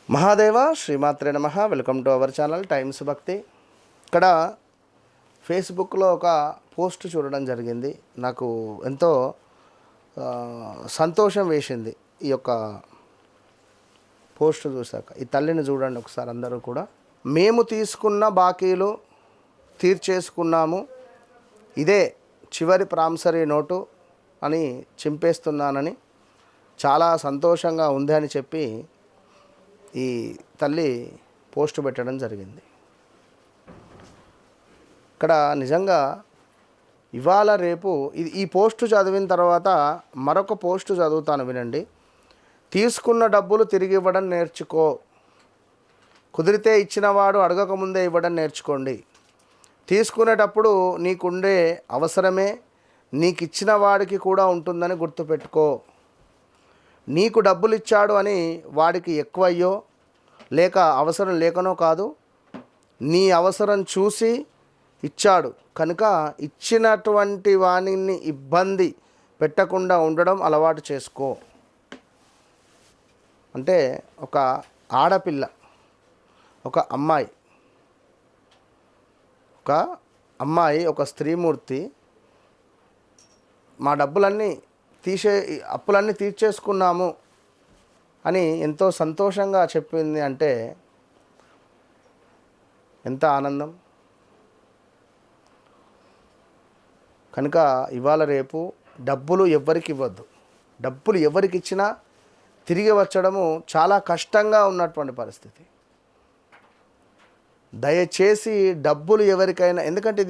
మహాదేవ శ్రీమాత్రే నమః. Welcome to our channel times భక్తి. ఇక్కడ ఫేస్బుక్లో ఒక పోస్ట్ చూడడం జరిగింది. నాకు ఎంతో సంతోషం వేసింది ఈ యొక్క పోస్ట్ చూశాక. ఈ తల్లిని చూడండి ఒకసారి అందరూ కూడా. మేము తీసుకున్న బాకీలు తీర్చేసుకున్నాము, ఇదే చివరి ప్రామిసరీ నోటు అని చింపేస్తున్నానని చాలా సంతోషంగా ఉంది అని చెప్పి ఈ తల్లి పోస్ట్ పెట్టడం జరిగింది. ఇక్కడ నిజంగా ఇవాళ రేపు ఈ పోస్టు చదివిన తర్వాత మరొక పోస్టు చదువుతాను, వినండి. తీసుకున్న డబ్బులు తిరిగి ఇవ్వడం నేర్చుకో, కుదిరితే ఇచ్చినవాడు అడగకముందే ఇవ్వడం నేర్చుకోండి. తీసుకునేటప్పుడు నీకుండే అవసరమే నీకు ఇచ్చిన వాడికి కూడా ఉంటుందని గుర్తుపెట్టుకో. నీకు డబ్బులు ఇచ్చాడు అని వాడికి ఎక్కువయ్యో లేక అవసరం లేకనో కాదు, నీ అవసరం చూసి ఇచ్చాడు కనుక ఇచ్చినటువంటి వాణిని ఇబ్బంది పెట్టకుండా ఉండడం అలవాటు చేసుకో. అంటే ఒక ఆడపిల్ల, ఒక అమ్మాయి ఒక స్త్రీమూర్తి మా డబ్బులన్నీ అప్పులన్నీ తీర్చేసుకున్నాము అని ఎంతో సంతోషంగా చెప్పింది అంటే ఎంత ఆనందం. కనుక ఇవాళ రేపు డబ్బులు ఎవ్వరికి ఇవ్వద్దు. డబ్బులు ఎవరికి ఇచ్చినా తిరిగి వచ్చడము చాలా కష్టంగా ఉన్నటువంటి పరిస్థితి. దయచేసి డబ్బులు ఎవరికైనా, ఎందుకంటే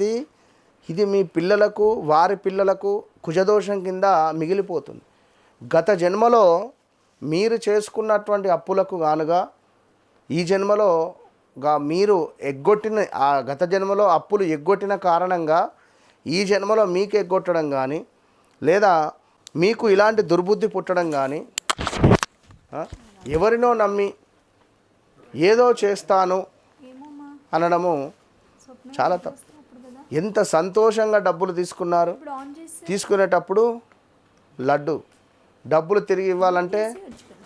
ఇది మీ పిల్లలకు, వారి పిల్లలకు కుజదోషం కింద మిగిలిపోతుంది. గత జన్మలో మీరు చేసుకున్నటువంటి అప్పులకు గానుగా ఈ జన్మలో మీరు ఎగ్గొట్టిన ఆ గత జన్మలో అప్పులు ఎగ్గొట్టిన కారణంగా ఈ జన్మలో మీకు ఎగ్గొట్టడం కానీ, లేదా మీకు ఇలాంటి దుర్బుద్ధి పుట్టడం కానీ, ఎవరినో నమ్మి ఏదో చేస్తాను అనడము చాలా తప్పు. ఎంత సంతోషంగా డబ్బులు తీసుకున్నారు, తీసుకునేటప్పుడు లడ్డు, డబ్బులు తిరిగి ఇవ్వాలంటే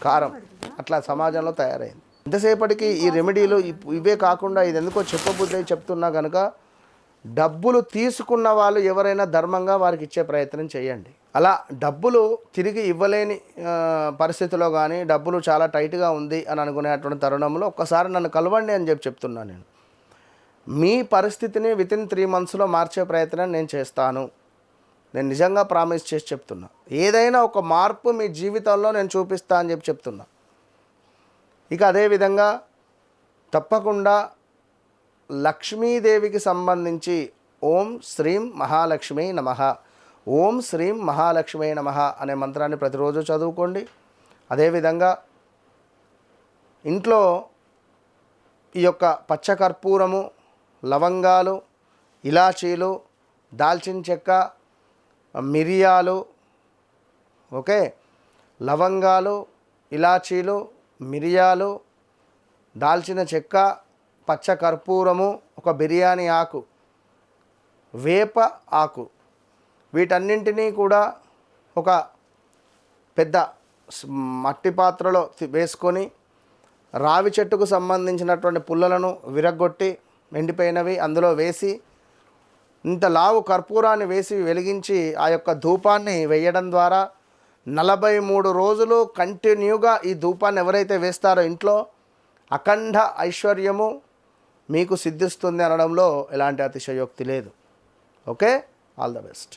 కారం, అట్లా సమాజంలో తయారైంది. ఎంతసేపటికి ఈ రెమెడీలు ఇవే కాకుండా ఇది ఎందుకో చెప్పబుద్ధి చెప్తున్నా కనుక డబ్బులు తీసుకున్న వాళ్ళు ఎవరైనా ధర్మంగా వారికి ఇచ్చే ప్రయత్నం చేయండి. అలా డబ్బులు తిరిగి ఇవ్వలేని పరిస్థితిలో కానీ, డబ్బులు చాలా టైట్గా ఉంది అని అనుకునేటువంటి తరుణంలో ఒక్కసారి నన్ను కలవండి అని చెప్తున్నాను. నేను మీ పరిస్థితిని వితిన్ 3 monthsలో మార్చే ప్రయత్నం నేను చేస్తాను. నేను నిజంగా ప్రామిస్ చేసి చెప్తున్నా. ఏదైనా ఒక మార్పు మీ జీవితంలో నేను చూపిస్తా అని చెప్తున్నా. ఇక అదేవిధంగా తప్పకుండా లక్ష్మీదేవికి సంబంధించి ఓం శ్రీం మహాలక్ష్మీ నమః, ఓం శ్రీం మహాలక్ష్మీ నమః అనే మంత్రాన్ని ప్రతిరోజు చదువుకోండి. అదేవిధంగా ఇంట్లో ఈ యొక్క పచ్చకర్పూరము, లవంగాలు, ఇలాచీలు, దాల్చిన చెక్క, మిరియాలు, ఓకే, లవంగాలు, ఇలాచీలు, మిరియాలు, దాల్చిన చెక్క, పచ్చకర్పూరము, ఒక బిర్యానీ ఆకు, వేప ఆకు, వీటన్నింటినీ కూడా ఒక పెద్ద మట్టి పాత్రలో వేసుకొని రావి చెట్టుకు సంబంధించినటువంటి పుల్లలను విరగ్గొట్టి ఎండిపోయినవి అందులో వేసి ఇంత లావు కర్పూరాన్ని వేసి వెలిగించి ఆ యొక్క ధూపాన్ని వేయడం ద్వారా 43 రోజులు కంటిన్యూగా ఈ ధూపాన్ని ఎవరైతే వేస్తారో ఇంట్లో అఖండ ఐశ్వర్యము మీకు సిద్ధిస్తుంది అనడంలో ఎలాంటి అతిశయోక్తి లేదు. Okay, all the best.